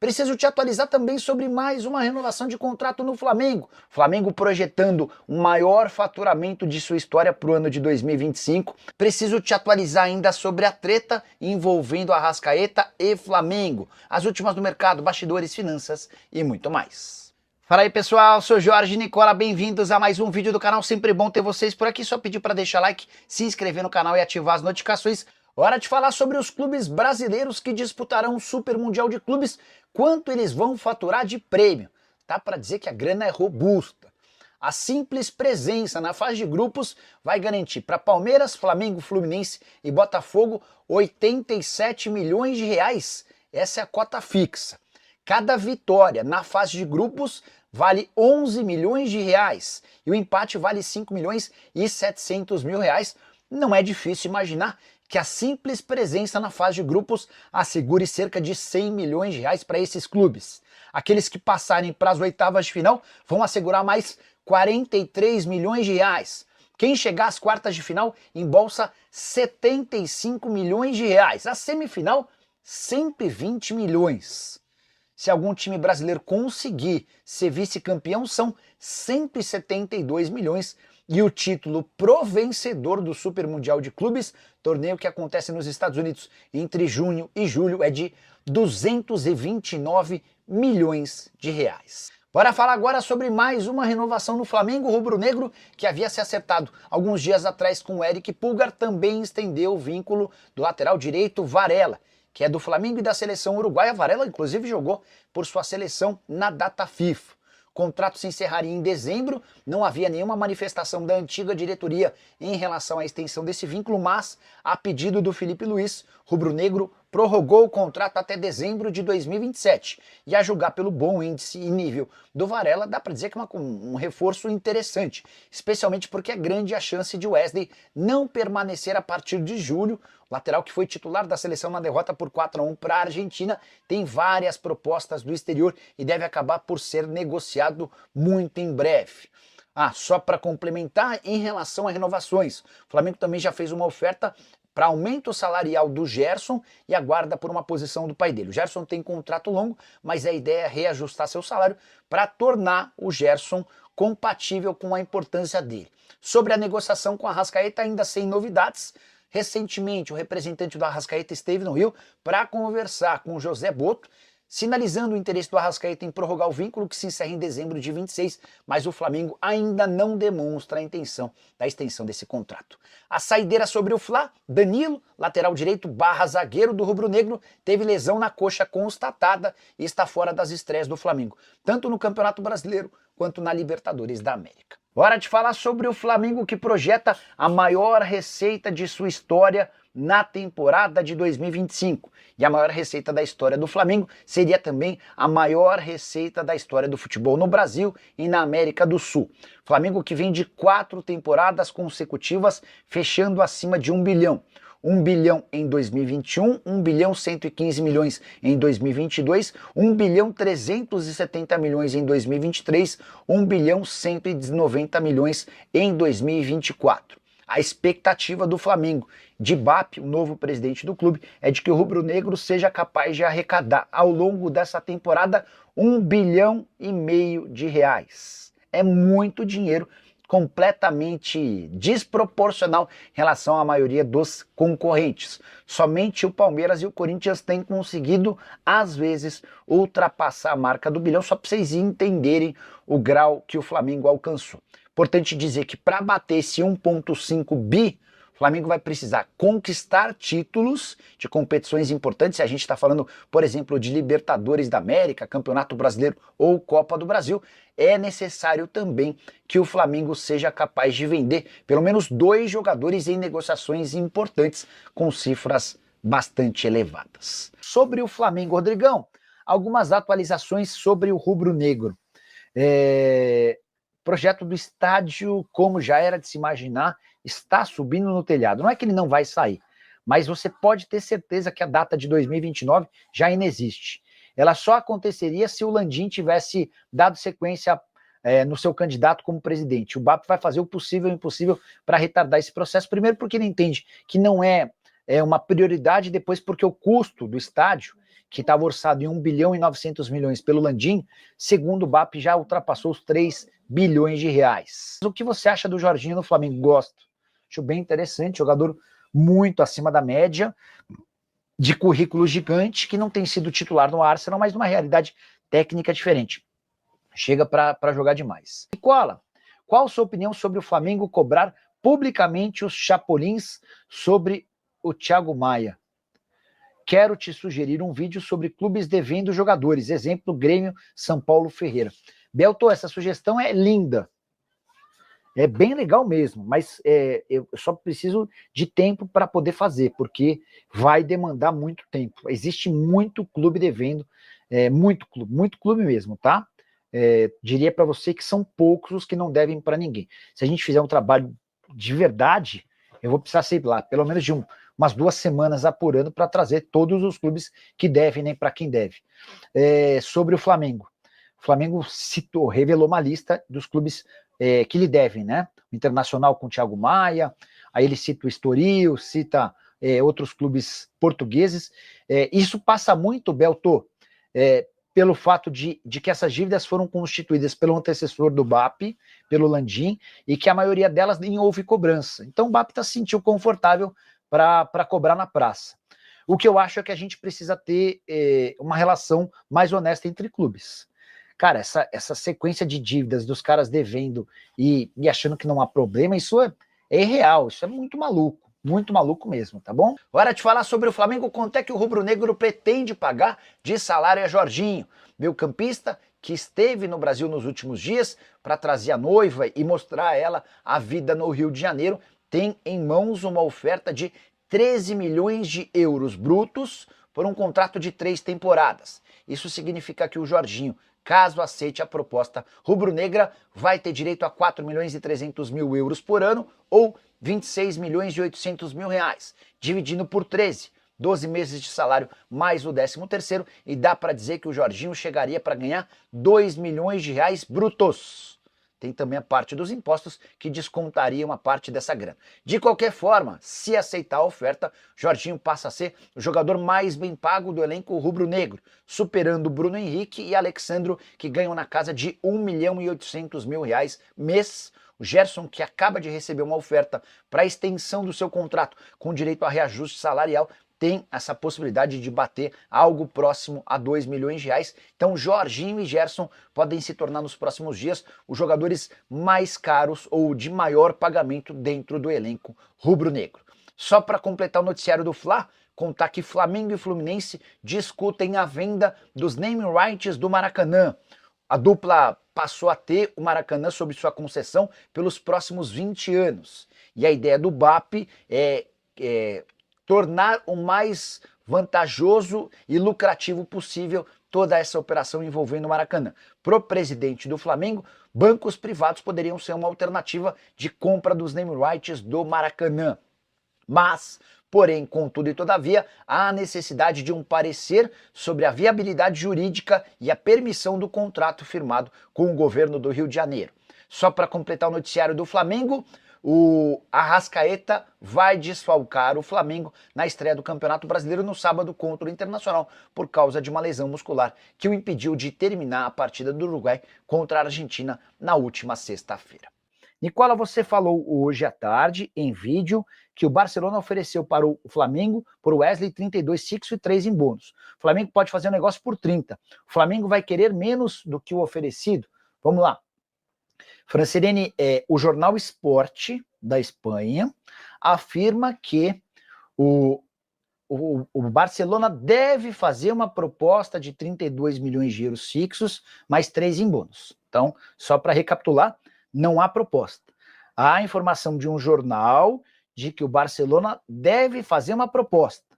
Preciso te atualizar também sobre mais uma renovação de contrato no Flamengo. Flamengo projetando um maior faturamento de sua história para o ano de 2025. Preciso te atualizar ainda sobre a treta envolvendo Arrascaeta e Flamengo. As últimas do mercado, bastidores, finanças e muito mais. Fala aí pessoal, sou Jorge Nicola, bem-vindos a mais um vídeo do canal, sempre bom ter vocês por aqui, só pedir para deixar like, se inscrever no canal e ativar as notificações. Hora de falar sobre os clubes brasileiros que disputarão o Super Mundial de Clubes, quanto eles vão faturar de prêmio. Dá para dizer que a grana é robusta. A simples presença na fase de grupos vai garantir para Palmeiras, Flamengo, Fluminense e Botafogo 87 milhões de reais. Essa é a cota fixa. Cada vitória na fase de grupos vale 11 milhões de reais e o empate vale 5 milhões e 700 mil reais. Não é difícil imaginar que a simples presença na fase de grupos assegure cerca de 100 milhões de reais para esses clubes. Aqueles que passarem para as oitavas de final vão assegurar mais 43 milhões de reais. Quem chegar às quartas de final embolsa 75 milhões de reais. A semifinal, 120 milhões. Se algum time brasileiro conseguir ser vice-campeão, são 172 milhões. E o título pro vencedor do Super Mundial de Clubes, torneio que acontece nos Estados Unidos entre junho e julho, é de 229 milhões de reais. Bora falar agora sobre mais uma renovação no Flamengo. Rubro-negro, que havia se acertado alguns dias atrás com o Eric Pulgar, também estendeu o vínculo do lateral direito Varela, que é do Flamengo e da seleção uruguaia. Varela, inclusive, jogou por sua seleção na data FIFA. O contrato se encerraria em dezembro, não havia nenhuma manifestação da antiga diretoria em relação à extensão desse vínculo, mas, a pedido do Felipe Luiz, rubro-negro prorrogou o contrato até dezembro de 2027. E a julgar pelo bom índice e nível do Varela, dá para dizer que é um reforço interessante, especialmente porque é grande a chance de Wesley não permanecer a partir de julho. O lateral que foi titular da seleção na derrota por 4-1 para a Argentina tem várias propostas do exterior e deve acabar por ser negociado muito em breve. Só para complementar, em relação a renovações, o Flamengo também já fez uma oferta para aumento salarial do Gerson e aguarda por uma posição do pai dele. O Gerson tem contrato longo, mas a ideia é reajustar seu salário para tornar o Gerson compatível com a importância dele. Sobre a negociação com a Arrascaeta, ainda sem novidades. Recentemente, o representante do Arrascaeta esteve no Rio para conversar com o José Botto, sinalizando o interesse do Arrascaeta em prorrogar o vínculo que se encerra em dezembro de 26, mas o Flamengo ainda não demonstra a intenção da extensão desse contrato. A saideira sobre o Fla, Danilo, lateral direito barra zagueiro do rubro-negro, teve lesão na coxa constatada e está fora das estreias do Flamengo, tanto no Campeonato Brasileiro quanto na Libertadores da América. Hora de falar sobre o Flamengo, que projeta a maior receita de sua história na temporada de 2025. E a maior receita da história do Flamengo seria também a maior receita da história do futebol no Brasil e na América do Sul. Flamengo que vem de 4 temporadas consecutivas fechando acima de 1 bilhão. 1 bilhão em 2021, 1 bilhão 115 milhões em 2022, 1 bilhão 370 milhões em 2023, 1 bilhão 190 milhões em 2024. A expectativa do Flamengo, de BAP, o novo presidente do clube, é de que o rubro-negro seja capaz de arrecadar ao longo dessa temporada 1 bilhão e meio de reais. É muito dinheiro, completamente desproporcional em relação à maioria dos concorrentes. Somente o Palmeiras e o Corinthians têm conseguido, às vezes, ultrapassar a marca do bilhão, só para vocês entenderem o grau que o Flamengo alcançou. Importante dizer que para bater esse 1,5 bi, o Flamengo vai precisar conquistar títulos de competições importantes. Se a gente está falando, por exemplo, de Libertadores da América, Campeonato Brasileiro ou Copa do Brasil, é necessário também que o Flamengo seja capaz de vender pelo menos 2 jogadores em negociações importantes com cifras bastante elevadas. Sobre o Flamengo, Rodrigão, algumas atualizações sobre o rubro-negro. Projeto do estádio, como já era de se imaginar, está subindo no telhado. Não é que ele não vai sair, mas você pode ter certeza que a data de 2029 já inexiste. Ela só aconteceria se o Landim tivesse dado sequência no seu candidato como presidente. O BAP vai fazer o possível e o impossível para retardar esse processo, primeiro porque ele entende que não é uma prioridade, depois porque o custo do estádio, que estava orçado em 1 bilhão e 900 milhões pelo Landim, segundo o BAP, já ultrapassou os 3 bilhões de reais. O que você acha do Jorginho no Flamengo? Gosto. Acho bem interessante, jogador muito acima da média, de currículo gigante, que não tem sido titular no Arsenal, mas numa realidade técnica diferente. Chega para jogar demais. Nicola, qual a sua opinião sobre o Flamengo cobrar publicamente os chapulins sobre o Thiago Maia? Quero te sugerir um vídeo sobre clubes devendo jogadores, exemplo, Grêmio, São Paulo, Ferreira. Belto, essa sugestão é linda. É bem legal mesmo, mas eu só preciso de tempo para poder fazer, porque vai demandar muito tempo. Existe muito clube devendo, muito clube mesmo, tá? Diria para você que são poucos os que não devem para ninguém. Se a gente fizer um trabalho de verdade, eu vou precisar, sei lá, pelo menos de umas 2 semanas apurando para trazer todos os clubes que devem, nem para quem deve. Sobre o Flamengo. O Flamengo revelou uma lista dos clubes que lhe devem, né? O Internacional com o Thiago Maia, aí ele cita o Estoril, cita outros clubes portugueses. Isso passa muito, Belto, pelo fato de que essas dívidas foram constituídas pelo antecessor do BAP, pelo Landim, e que a maioria delas nem houve cobrança. Então o BAP se sentiu confortável para cobrar na praça. O que eu acho é que a gente precisa ter uma relação mais honesta entre clubes. Cara, essa sequência de dívidas dos caras devendo e achando que não há problema, isso é irreal, isso é muito maluco mesmo, tá bom? Hora de falar sobre o Flamengo, quanto é que o rubro-negro pretende pagar de salário a Jorginho, meio-campista que esteve no Brasil nos últimos dias para trazer a noiva e mostrar a ela a vida no Rio de Janeiro, tem em mãos uma oferta de 13 milhões de euros brutos por um contrato de 3 temporadas. Isso significa que o Jorginho, caso aceite a proposta rubro-negra, vai ter direito a 4 milhões e 300 mil euros por ano ou 26 milhões e 800 mil reais, dividindo por 13, 12 meses de salário mais o 13º, e dá para dizer que o Jorginho chegaria para ganhar 2 milhões de reais brutos. Tem também a parte dos impostos que descontaria uma parte dessa grana. De qualquer forma, se aceitar a oferta, Jorginho passa a ser o jogador mais bem pago do elenco rubro-negro, superando Bruno Henrique e Alexandro, que ganham na casa de 1 milhão e 800 mil reais mês. O Gerson, que acaba de receber uma oferta para a extensão do seu contrato com direito a reajuste salarial, tem essa possibilidade de bater algo próximo a 2 milhões de reais. Então Jorginho e Gerson podem se tornar nos próximos dias os jogadores mais caros ou de maior pagamento dentro do elenco rubro-negro. Só para completar o noticiário do Fla, contar que Flamengo e Fluminense discutem a venda dos name rights do Maracanã. A dupla passou a ter o Maracanã sob sua concessão pelos próximos 20 anos. E a ideia do BAP é tornar o mais vantajoso e lucrativo possível toda essa operação envolvendo o Maracanã. Para o presidente do Flamengo, bancos privados poderiam ser uma alternativa de compra dos name rights do Maracanã. Mas, porém, contudo e todavia, há a necessidade de um parecer sobre a viabilidade jurídica e a permissão do contrato firmado com o governo do Rio de Janeiro. Só para completar o noticiário do Flamengo, o Arrascaeta vai desfalcar o Flamengo na estreia do Campeonato Brasileiro no sábado contra o Internacional por causa de uma lesão muscular que o impediu de terminar a partida do Uruguai contra a Argentina na última sexta-feira. Nicola, você falou hoje à tarde em vídeo que o Barcelona ofereceu para o Flamengo, por Wesley, 32 fixo e 3 em bônus. O Flamengo pode fazer um negócio por 30. O Flamengo vai querer menos do que o oferecido? Vamos lá. Francirene, o jornal Esporte da Espanha afirma que o Barcelona deve fazer uma proposta de 32 milhões de euros fixos, mais 3 em bônus. Então, só para recapitular, não há proposta. Há informação de um jornal de que o Barcelona deve fazer uma proposta.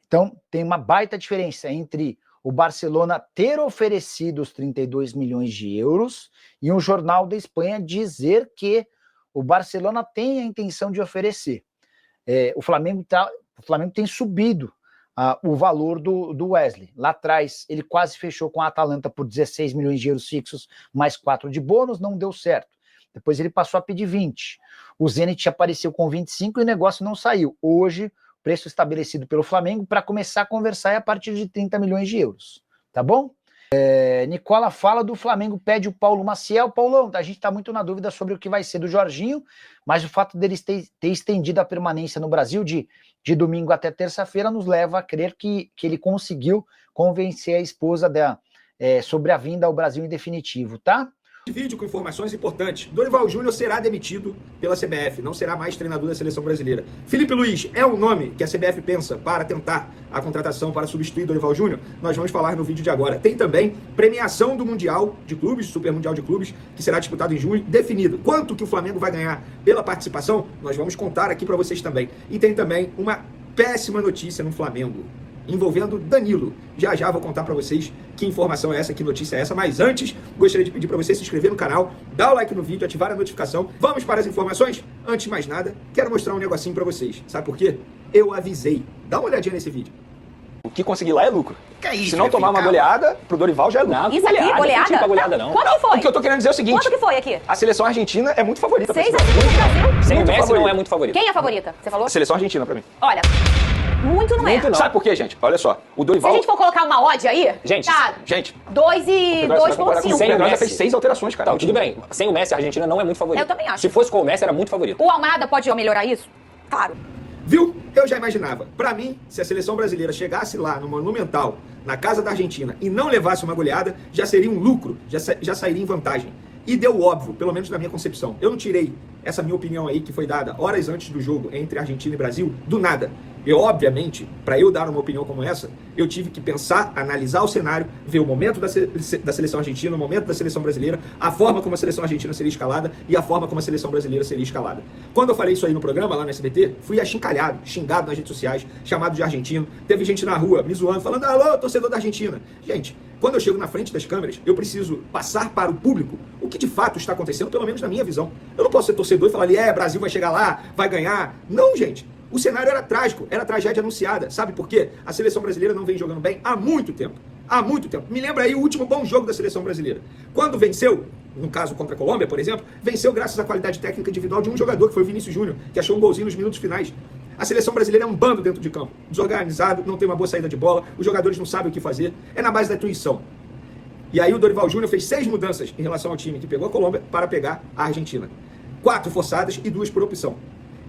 Então, tem uma baita diferença entre o Barcelona ter oferecido os 32 milhões de euros e um jornal da Espanha dizer que o Barcelona tem a intenção de oferecer. O Flamengo tem subido o valor do Wesley. Lá atrás, ele quase fechou com a Atalanta por 16 milhões de euros fixos, mais 4 de bônus, não deu certo. Depois ele passou a pedir 20. O Zenit apareceu com 25 e o negócio não saiu. Hoje, preço estabelecido pelo Flamengo, para começar a conversar a partir de 30 milhões de euros, tá bom? Nicola fala do Flamengo, pede o Paulo Maciel. Paulão, a gente está muito na dúvida sobre o que vai ser do Jorginho, mas o fato deles ter estendido a permanência no Brasil de domingo até terça-feira nos leva a crer que ele conseguiu convencer a esposa sobre a vinda ao Brasil em definitivo, tá? Vídeo com informações importantes. Dorival Júnior será demitido pela CBF, não será mais treinador da seleção brasileira. Felipe Luiz é o nome que a CBF pensa para tentar a contratação para substituir Dorival Júnior? Nós vamos falar no vídeo de agora. Tem também premiação do Mundial de Clubes, Super Mundial de Clubes, que será disputado em junho, definido. Quanto que o Flamengo vai ganhar pela participação? Nós vamos contar aqui para vocês também. E tem também uma péssima notícia no Flamengo, envolvendo Danilo. Já vou contar para vocês que informação é essa, que notícia é essa, mas antes, gostaria de pedir para você se inscrever no canal, dar o like no vídeo, ativar a notificação. Vamos para as informações? Antes de mais nada, quero mostrar um negocinho para vocês. Sabe por quê? Eu avisei. Dá uma olhadinha nesse vídeo. O que conseguir lá é lucro. Que é isso, se não tomar uma goleada, pro Dorival já é lucro. Isso aqui, goleada? Não, goleada não. Quanto que foi? O que eu tô querendo dizer é o seguinte. Quanto que foi aqui? A seleção argentina é muito favorita. 6 a 5 no Brasil? Sem o Muito Messi favorita. não é muito favorita. Quem é a favorita? Você falou? A seleção argentina pra mim. Olha, muito não é. Muito não. Sabe por quê, gente? Olha só. O Se Dorival... a gente for colocar uma odd aí, Gente, tá, gente. 2 e 2,5. O Pedro já fez 6 alterações, cara. Tá, tudo bem. Sem o Messi, a Argentina não é muito favorita. Eu também acho. Se fosse com o Messi, era muito favorita. O Almada pode melhorar isso? Claro. Viu? Eu já imaginava. Para mim, se a seleção brasileira chegasse lá no Monumental, na casa da Argentina, e não levasse uma goleada, já seria um lucro, já sairia em vantagem. E deu óbvio, pelo menos na minha concepção. Eu não tirei essa minha opinião aí que foi dada horas antes do jogo entre Argentina e Brasil, do nada. Eu, obviamente, para eu dar uma opinião como essa, eu tive que pensar, analisar o cenário, ver o momento da seleção argentina, o momento da seleção brasileira, a forma como a seleção argentina seria escalada e a forma como a seleção brasileira seria escalada. Quando eu falei isso aí no programa, lá no SBT, fui achincalhado, xingado nas redes sociais, chamado de argentino. Teve gente na rua me zoando, falando, alô, torcedor da Argentina. Gente, quando eu chego na frente das câmeras, eu preciso passar para o público o que de fato está acontecendo, pelo menos na minha visão. Eu não posso ser torcedor e falar ali, Brasil vai chegar lá, vai ganhar. Não, gente. O cenário era trágico, era tragédia anunciada. Sabe por quê? A seleção brasileira não vem jogando bem há muito tempo. Há muito tempo. Me lembra aí o último bom jogo da seleção brasileira. Quando venceu, no caso contra a Colômbia, por exemplo, venceu graças à qualidade técnica individual de um jogador, que foi o Vinícius Júnior, que achou um golzinho nos minutos finais. A seleção brasileira é um bando dentro de campo. Desorganizado, não tem uma boa saída de bola, os jogadores não sabem o que fazer. É na base da intuição. E aí o Dorival Júnior fez 6 mudanças em relação ao time que pegou a Colômbia para pegar a Argentina. 4 forçadas e 2 por opção.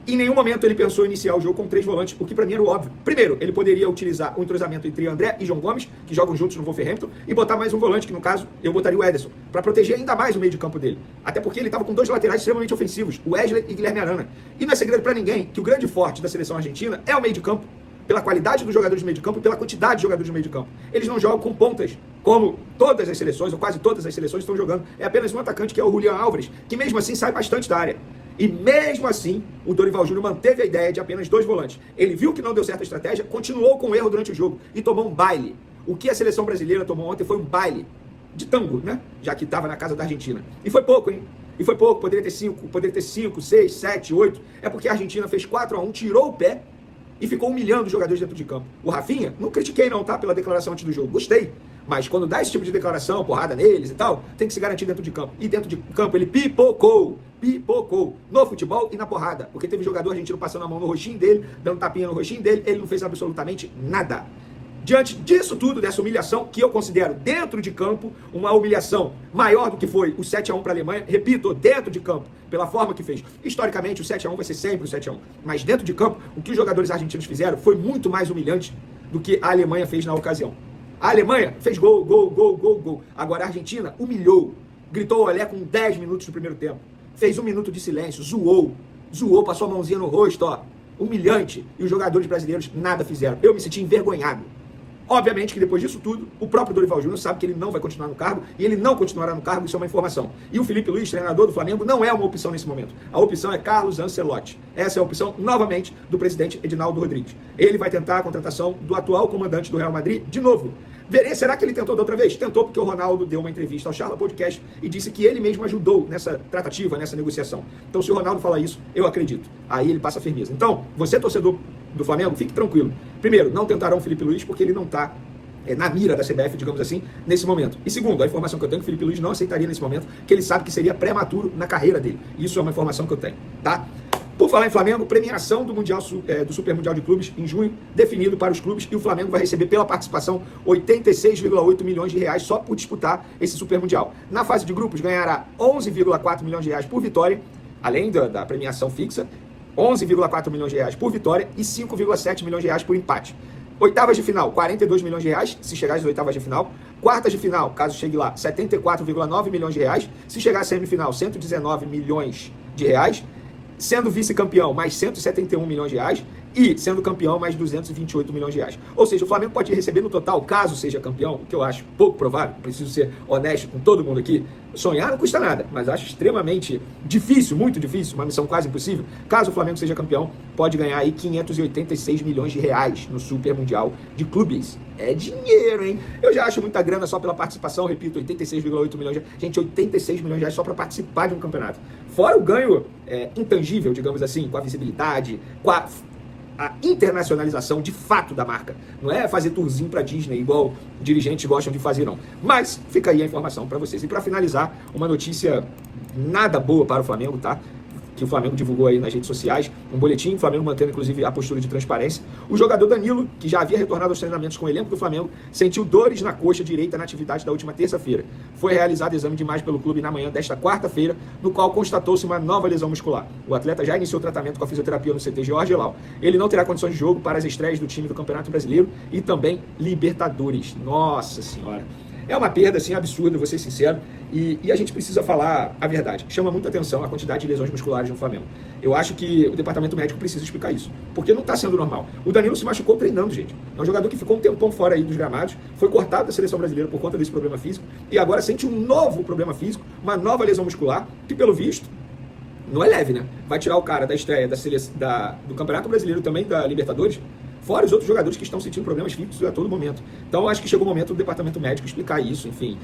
Em nenhum momento ele pensou em iniciar o jogo com 3 volantes, o que para mim era o óbvio. Primeiro, ele poderia utilizar o entrosamento entre André e João Gomes, que jogam juntos no Wolverhampton, e botar mais um volante, que no caso eu botaria o Ederson, para proteger ainda mais o meio de campo dele. Até porque ele estava com 2 laterais extremamente ofensivos, o Wesley e Guilherme Arana. E não é segredo para ninguém que o grande forte da seleção argentina é o meio de campo, pela qualidade dos jogadores de meio de campo e pela quantidade de jogadores de meio de campo. Eles não jogam com pontas, como todas as seleções, ou quase todas as seleções estão jogando. É apenas um atacante, que é o Julián Álvares, que mesmo assim sai bastante da área. E mesmo assim, o Dorival Júnior manteve a ideia de apenas 2 volantes. Ele viu que não deu certa estratégia, continuou com o erro durante o jogo e tomou um baile. O que a seleção brasileira tomou ontem foi um baile de tango, né? Já que estava na casa da Argentina. E foi pouco, hein? E foi pouco, poderia ter 5, 6, 7, 8. É porque a Argentina fez 4-1, tirou o pé e ficou humilhando os jogadores dentro de campo. O Rafinha, não critiquei não, tá? Pela declaração antes do jogo, gostei. Mas quando dá esse tipo de declaração, porrada neles e tal, tem que se garantir dentro de campo. E dentro de campo ele pipocou no futebol e na porrada. Porque teve jogador argentino passando a mão no roxinho dele, dando tapinha no roxinho dele, ele não fez absolutamente nada. Diante disso tudo, dessa humilhação, que eu considero dentro de campo uma humilhação maior do que foi o 7-1 para a Alemanha, repito, dentro de campo, pela forma que fez. Historicamente, o 7-1 vai ser sempre o 7-1. Mas dentro de campo, o que os jogadores argentinos fizeram foi muito mais humilhante do que a Alemanha fez na ocasião. A Alemanha fez gol. Agora a Argentina humilhou. Gritou olé com 10 minutos no primeiro tempo. Fez 1 minuto de silêncio, zoou, passou a mãozinha no rosto, ó. Humilhante. E os jogadores brasileiros nada fizeram. Eu me senti envergonhado. Obviamente que depois disso tudo, o próprio Dorival Júnior sabe que ele não vai continuar no cargo, e ele não continuará no cargo, isso é uma informação. E o Felipe Luiz, treinador do Flamengo, não é uma opção nesse momento. A opção é Carlos Ancelotti. Essa é a opção, novamente, do presidente Edinaldo Rodrigues. Ele vai tentar a contratação do atual comandante do Real Madrid de novo. Será que ele tentou da outra vez? Tentou, porque o Ronaldo deu uma entrevista ao Charla Podcast e disse que ele mesmo ajudou nessa tratativa, nessa negociação. Então, se o Ronaldo falar isso, eu acredito. Aí ele passa firmeza. Então, você, torcedor do Flamengo, fique tranquilo. Primeiro, não tentarão o Felipe Luiz, porque ele não está na mira da CBF, digamos assim, nesse momento. E segundo, a informação que eu tenho é que o Felipe Luiz não aceitaria nesse momento, que ele sabe que seria prematuro na carreira dele. Isso é uma informação que eu tenho, tá? Por falar em Flamengo, premiação do do Super Mundial de Clubes em junho, definido para os clubes, e o Flamengo vai receber pela participação 86,8 milhões de reais só por disputar esse Super Mundial. Na fase de grupos, ganhará 11,4 milhões de reais por vitória, além da premiação fixa, 11,4 milhões de reais por vitória e 5,7 milhões de reais por empate. Oitavas de final, 42 milhões de reais, se chegar às oitavas de final. Quartas de final, caso chegue lá, 74,9 milhões de reais. Se chegar à semifinal, 119 milhões de reais. Sendo vice-campeão, mais 171 milhões de reais. E, sendo campeão, mais 228 milhões de reais. Ou seja, o Flamengo pode receber no total, caso seja campeão, o que eu acho pouco provável, preciso ser honesto com todo mundo aqui. Sonhar não custa nada, mas acho extremamente difícil, muito difícil, uma missão quase impossível. Caso o Flamengo seja campeão, pode ganhar aí 586 milhões de reais no Super Mundial de Clubes. É dinheiro, hein? Eu já acho muita grana só pela participação, repito, 86,8 milhões de reais. Gente, 86 milhões de reais só para participar de um campeonato. Fora o ganho intangível, digamos assim, com a visibilidade, com a internacionalização de fato da marca. Não é fazer tourzinho pra Disney, igual dirigentes gostam de fazer, não. Mas fica aí a informação pra vocês. E pra finalizar, uma notícia nada boa para o Flamengo, tá? Que o Flamengo divulgou aí nas redes sociais, um boletim, o Flamengo mantendo inclusive a postura de transparência. O jogador Danilo, que já havia retornado aos treinamentos com o elenco do Flamengo, sentiu dores na coxa direita na atividade da última terça-feira. Foi realizado exame de imagem pelo clube na manhã desta quarta-feira, no qual constatou-se uma nova lesão muscular. O atleta já iniciou tratamento com a fisioterapia no CT Jorge Lau. Ele não terá condições de jogo para as estreias do time do Campeonato Brasileiro e também Libertadores. Nossa Senhora! É uma perda, assim, absurda, vou ser sincero, e a gente precisa falar a verdade. Chama muita atenção a quantidade de lesões musculares no Flamengo. Eu acho que o departamento médico precisa explicar isso, porque não está sendo normal. O Danilo se machucou treinando, gente. É um jogador que ficou um tempão fora aí dos gramados, foi cortado da seleção brasileira por conta desse problema físico, e agora sente um novo problema físico, uma nova lesão muscular, que pelo visto, não é leve, né? Vai tirar o cara da estreia do Campeonato Brasileiro também, da Libertadores, fora os outros jogadores que estão sentindo problemas físicos a todo momento. Então, acho que chegou o momento do departamento médico explicar isso. Enfim,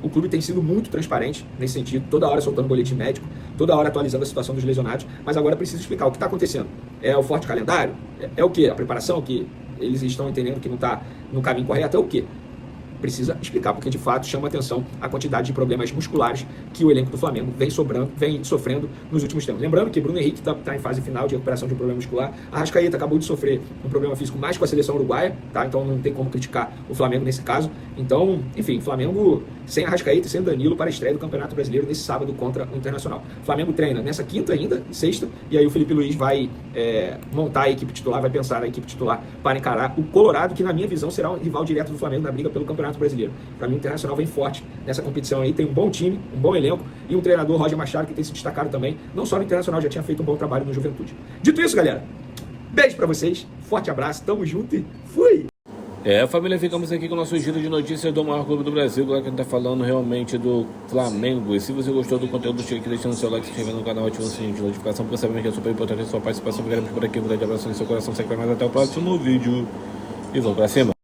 o clube tem sido muito transparente nesse sentido, toda hora soltando boletim médico, toda hora atualizando a situação dos lesionados, mas agora precisa explicar o que está acontecendo. É o forte calendário? É o quê? A preparação que eles estão entendendo que não está no caminho correto? É o quê? Precisa explicar, porque de fato chama atenção a quantidade de problemas musculares que o elenco do Flamengo vem sofrendo nos últimos tempos. Lembrando que Bruno Henrique está em fase final de recuperação de um problema muscular. Arrascaeta acabou de sofrer um problema físico mais com a seleção uruguaia, tá? Então não tem como criticar o Flamengo nesse caso. Então, enfim, Flamengo sem Arrascaeta e sem Danilo para a estreia do Campeonato Brasileiro nesse sábado contra o Internacional. O Flamengo treina nessa quinta ainda, sexta, e aí o Felipe Luiz vai montar a equipe titular, vai pensar na equipe titular para encarar o Colorado, que na minha visão será um rival direto do Flamengo na briga pelo Campeonato Brasileiro. Para mim, o Internacional vem forte nessa competição aí, tem um bom time, um bom elenco e um treinador, Roger Machado, que tem se destacado também, não só no Internacional, já tinha feito um bom trabalho no Juventude. Dito isso, galera, beijo para vocês, forte abraço, tamo junto e fui! Família, ficamos aqui com o nosso giro de notícias do maior clube do Brasil. Agora que a gente tá falando realmente do Flamengo. E se você gostou do conteúdo, chega aqui deixando seu like, se inscrevendo no canal, ativando o sininho de notificação, porque sabemos que é super importante a sua participação. Ficaremos por aqui, um grande abraço no seu coração, segue mais até o próximo vídeo. E vamos pra cima.